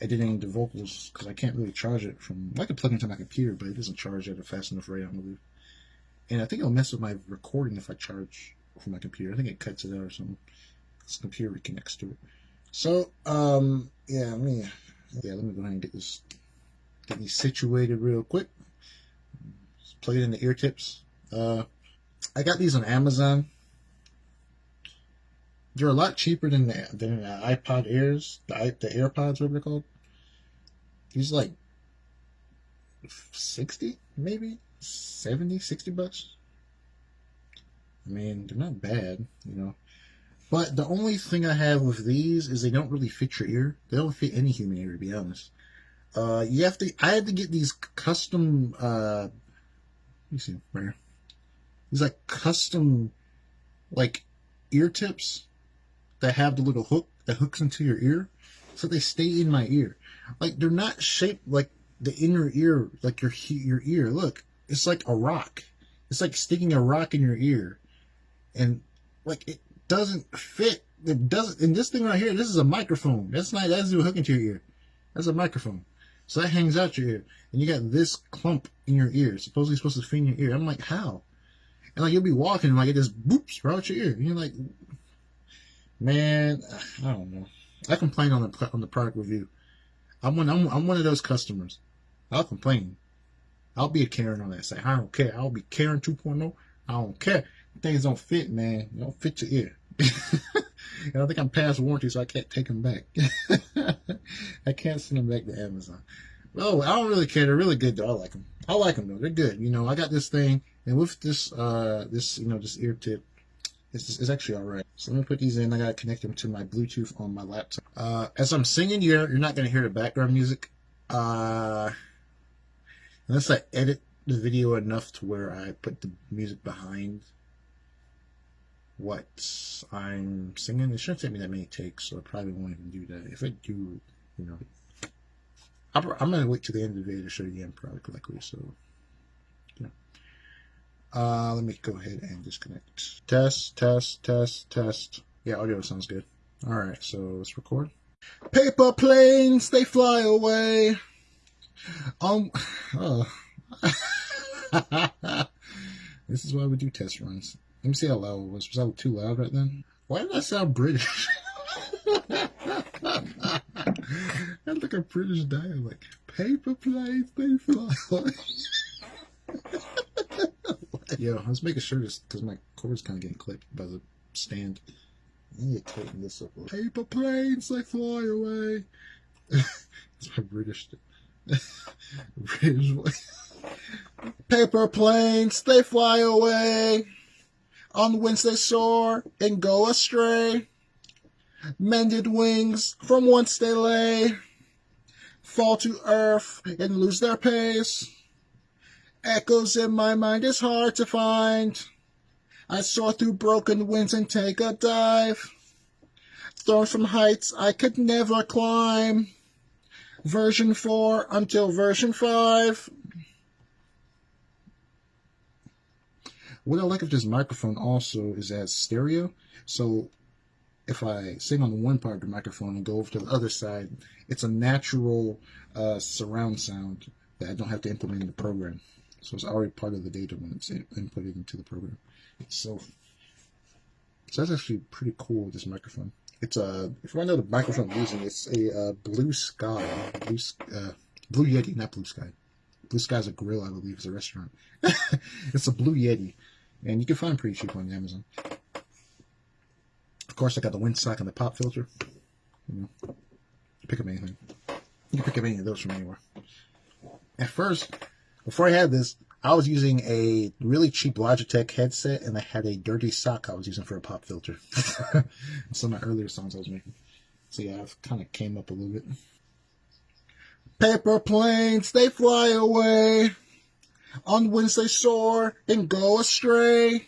editing the vocals, because I can't really charge it from. I can plug into my computer, but it doesn't charge at a fast enough rate, I believe. And I think it'll mess with my recording if I charge from my computer. I think it cuts it out or something. This computer connects to it. So yeah, let me go ahead and get these situated real quick. Just plug it in the ear tips. I got these on Amazon. They're a lot cheaper than the iPod Airs, the AirPods, whatever they're called. These are like 60, maybe 70, 60 bucks. I mean, they're not bad, you know. But the only thing I have with these is they don't really fit your ear. They don't fit any human ear, to be honest. I had to get these custom, let me see, right here. These like custom, like ear tips that have the little hook that hooks into your ear, so they stay in my ear. Like, they're not shaped like the inner ear, like your ear. Look, it's like a rock. It's like sticking a rock in your ear, and like it doesn't fit. It doesn't. And this thing right here, this is a microphone. That's a hook into your ear. That's a microphone. So that hangs out your ear, and you got this clump in your ear. Supposedly supposed to fit in your ear. I'm like, how? And like, you'll be walking, and like it just boops right out your ear. And you're like, man, I don't know. I complained on the product review. I'm one of those customers. I'll complain. I'll be a Karen on that site. I don't care. I'll be Karen 2.0. I don't care. Things don't fit, man. They don't fit your ear. And I think I'm past warranty, so I can't take them back. I can't send them back to Amazon. Oh, I don't really care. They're really good, though. I like them. I like them, though. They're good. You know, I got this thing, and with this this ear tip, it's actually all right. So let me put these in. I gotta connect them to my Bluetooth on my laptop. As I'm singing, you're not gonna hear the background music. Unless I edit the video enough to where I put the music behind what I'm singing. It shouldn't take me that many takes, so I probably won't even do that. If I do, you know, I'm gonna wait till the end of the video to show you the end product likely. So, you know, let me go ahead and disconnect. Test. Yeah, audio sounds good. All right, so let's record. Paper planes, they fly away. This is why we do test runs. Let me see how loud it was. Was I too loud right then? Why did I sound British? I had like a British dialect. Paper planes, they fly. Yo, I was making sure this because my cord's kind of getting clipped by the stand. I need to tighten this up. Paper planes, they fly away. It's my British voice. Paper planes, they fly away. On winds they soar and go astray. Mended wings from whence they lay. Fall to earth and lose their pace. Echoes in my mind is hard to find. I soar through broken winds and take a dive. Thrown from heights I could never climb. Version 4 until version 5. What I like of this microphone also is that it's stereo. So if I sing on one part of the microphone and go over to the other side, it's a natural surround sound that I don't have to implement in the program. So it's already part of the data when it's inputted into the program. So that's actually pretty cool, this microphone. It's if you want to know the microphone I'm using, it's a Blue Sky. Blue Yeti, not Blue Sky. Blue Sky's a grill, I believe. It's a restaurant. It's a Blue Yeti. And you can find them pretty cheap on Amazon. Of course, I got the windsock and the pop filter. You know, pick up anything. You can pick up any of those from anywhere. At first, before I had this, I was using a really cheap Logitech headset, and I had a dirty sock I was using for a pop filter. Some of my earlier songs I was making. So yeah, I've kind of came up a little bit. Paper planes, they fly away. On winds they soar and go astray.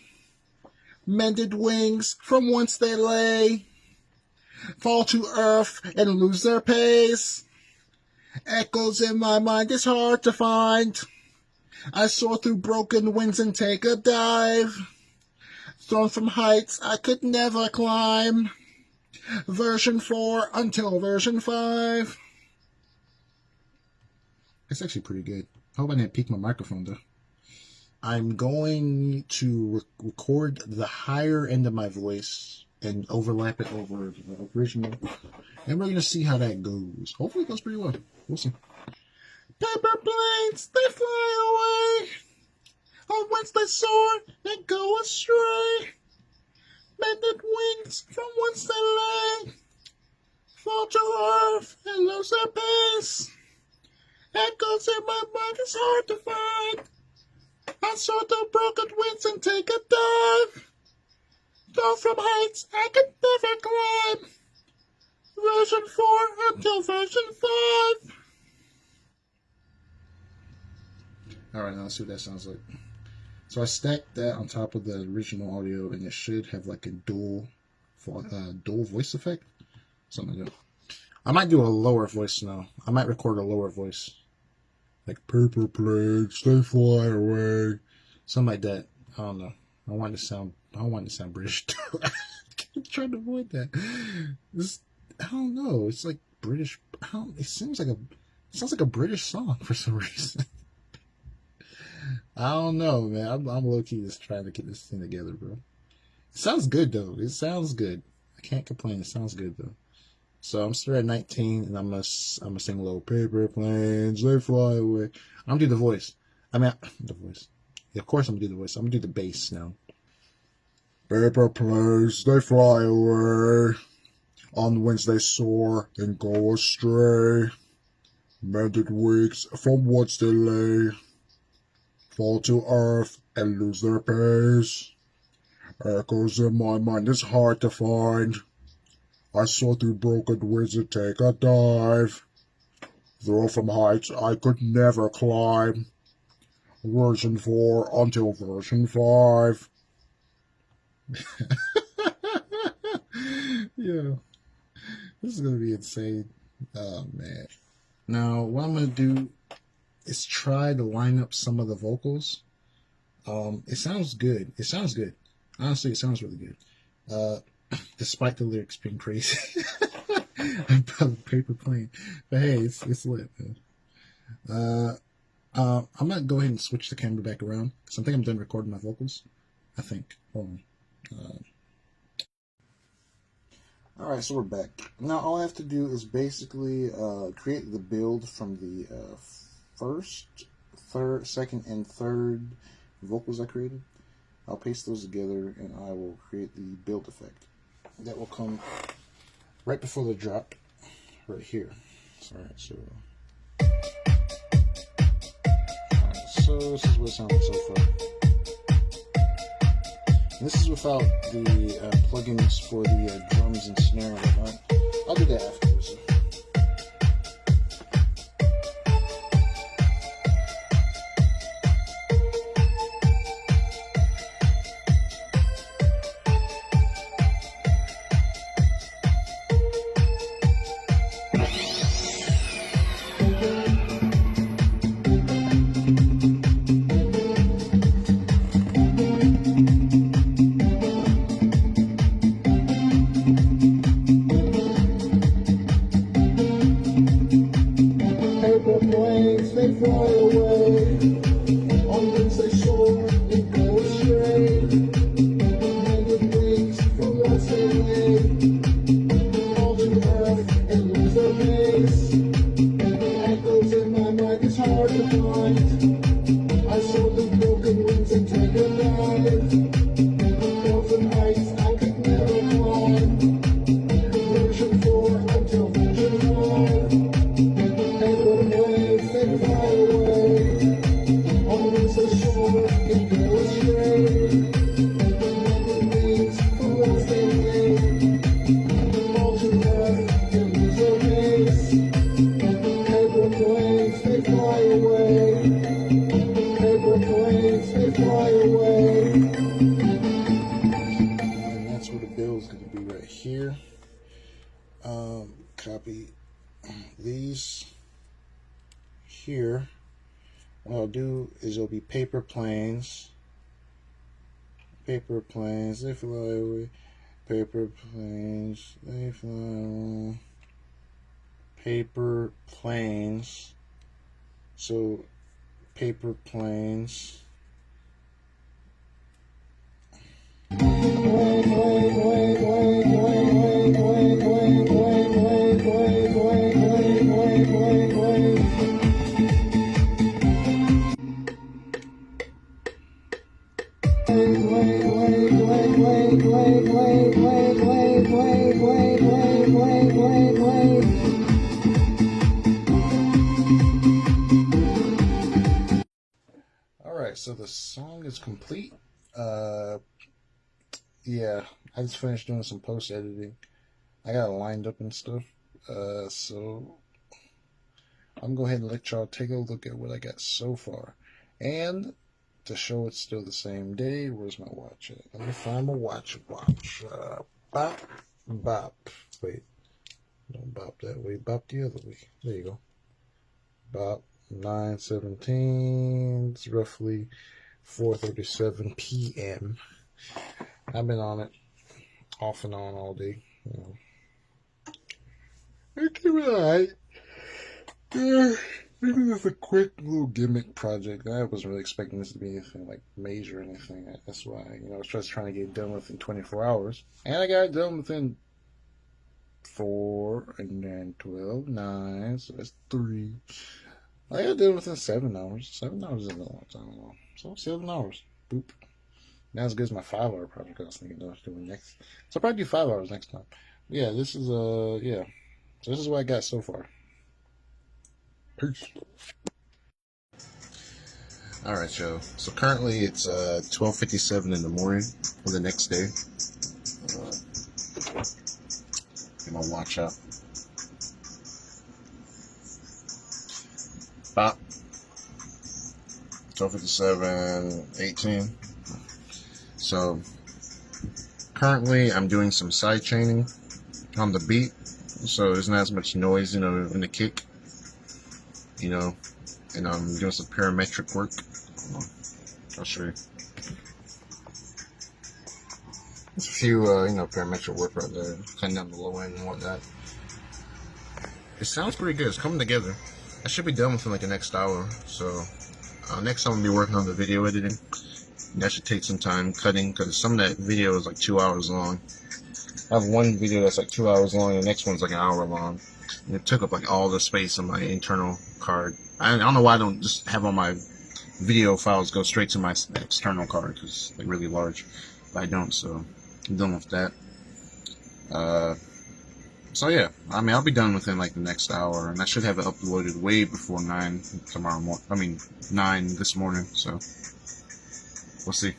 Mended wings from whence they lay. Fall to earth and lose their pace. Echoes in my mind is hard to find. I soar through broken winds and take a dive. Thrown from heights I could never climb. Version 4 until version 5. It's actually pretty good. I hope I didn't peak my microphone though. I'm going to record the higher end of my voice and overlap it over the original. And we're going to see how that goes. Hopefully it goes pretty well. We'll see. Paper planes, they fly away. On whence they soar and go astray. Mended wings from whence they lay. Fall to earth and lose their pace. Echoes in my mind is hard to find. I soar through broken winds and take a dive. Fall from heights I could never climb. Version 4 until version 5. Alright, now let's see what that sounds like. So I stacked that on top of the original audio, and it should have like a dual voice effect. Something like that. I might do a lower voice now. I might record a lower voice. Like, paper planes, they fly away. Something like that. I don't know. I don't want it to sound British. I'm trying to avoid that. I don't know. It's like British. It sounds like a British song for some reason. I don't know, man. I'm low-key just trying to get this thing together, bro. It sounds good, though. It sounds good. I can't complain. It sounds good, though. So I'm still at 19, and I'm gonna sing a little paper planes, they fly away. I'm gonna do the voice. The voice. Yeah, of course I'm gonna do the voice. I'm gonna do the bass now. Paper planes, they fly away. On winds they soar and go astray. Mended wings from whence they lay. Fall to earth and lose their pace. Echoes in my mind is hard to find. I soar through broken winds and take a dive. Throw from heights I could never climb. Version 4 until version 5. Yeah. This is going to be insane. Oh, man. Now, what I'm going to do is try to line up some of the vocals. It sounds good. It sounds good. Honestly, it sounds really good. Despite the lyrics being crazy about paper plane. But hey, it's lit, man. I'm gonna go ahead and switch the camera back around because I think I'm done recording my vocals. I think. Hold on. Alright, so we're back. Now all I have to do is basically create the build from the first, second, and third vocals I created. I'll paste those together and I will create the build effect. That will come right before the drop, right here. Alright, so this is what it sounds like so far. And this is without the plugins for the drums and snare and whatnot. I'll do that afterwards. They fly away, on wings they soar and go astray. Naked wings from whence they lay, fall to earth and lose their pace. Echoes in my mind is hard to find. I saw the broken wings and take a dive. Frozen heights I could never climb. Version 4 until version 5. They fly away, on wings they soar and go astray. Naked wings from whence they lay, fall to earth and lose their pace. Paper planes, they fly away. Paper planes, they fly away. And that's where the build is going to be right here. Copy these. Here, what I'll do is it'll be paper planes, they fly away, paper planes, they fly away, paper planes, so paper planes. Alright, so the song is complete. Yeah, I just finished doing some post editing. I got it lined up and stuff. So I'm going to go ahead and let y'all take a look at what I got so far. And to show it's still the same day, where's my watch at? Let me find my watch. Bop, bop. Wait, don't bop that way. Bop the other way. There you go. Bop. 9:17. It's roughly 4:37 p.m. I've been on it off and on all day. You know. It came out alright. Maybe it's a quick little gimmick project. I wasn't really expecting this to be anything like major or anything. That's why, I was just trying to get it done within 24 hours. And I got it done within 4 and then 12, 9, so that's 3. I got it done within 7 hours. 7 hours isn't a long time at all. So 7 hours. Boop. Not as good as my 5-hour project I was thinking I was doing next. So I'll probably do 5 hours next time. Yeah, this is yeah. So this is what I got so far. Peace. Alright, y'all. So currently it's 12:57 in the morning for the next day. Get my watch out. Bop. 12:57:18. So currently I'm doing some side chaining on the beat, so there's not as much noise, in the kick, and I'm doing some parametric work. I'll show you. There's a few, parametric work right there, cutting down the low end and whatnot. It sounds pretty good. It's coming together. I should be done within like the next hour, so Next, I'm gonna be working on the video editing. That should take some time cutting because some of that video is like 2 hours long. I have one video that's like 2 hours long, and the next one's like an hour long. And it took up like all the space on my internal card. I don't know why I don't just have all my video files go straight to my external card because it's like really large. But I don't, so I'm done with that. So yeah, I mean, I'll be done within like the next hour, and I should have it uploaded way before 9 tomorrow morning. I mean, 9 this morning. So we'll see.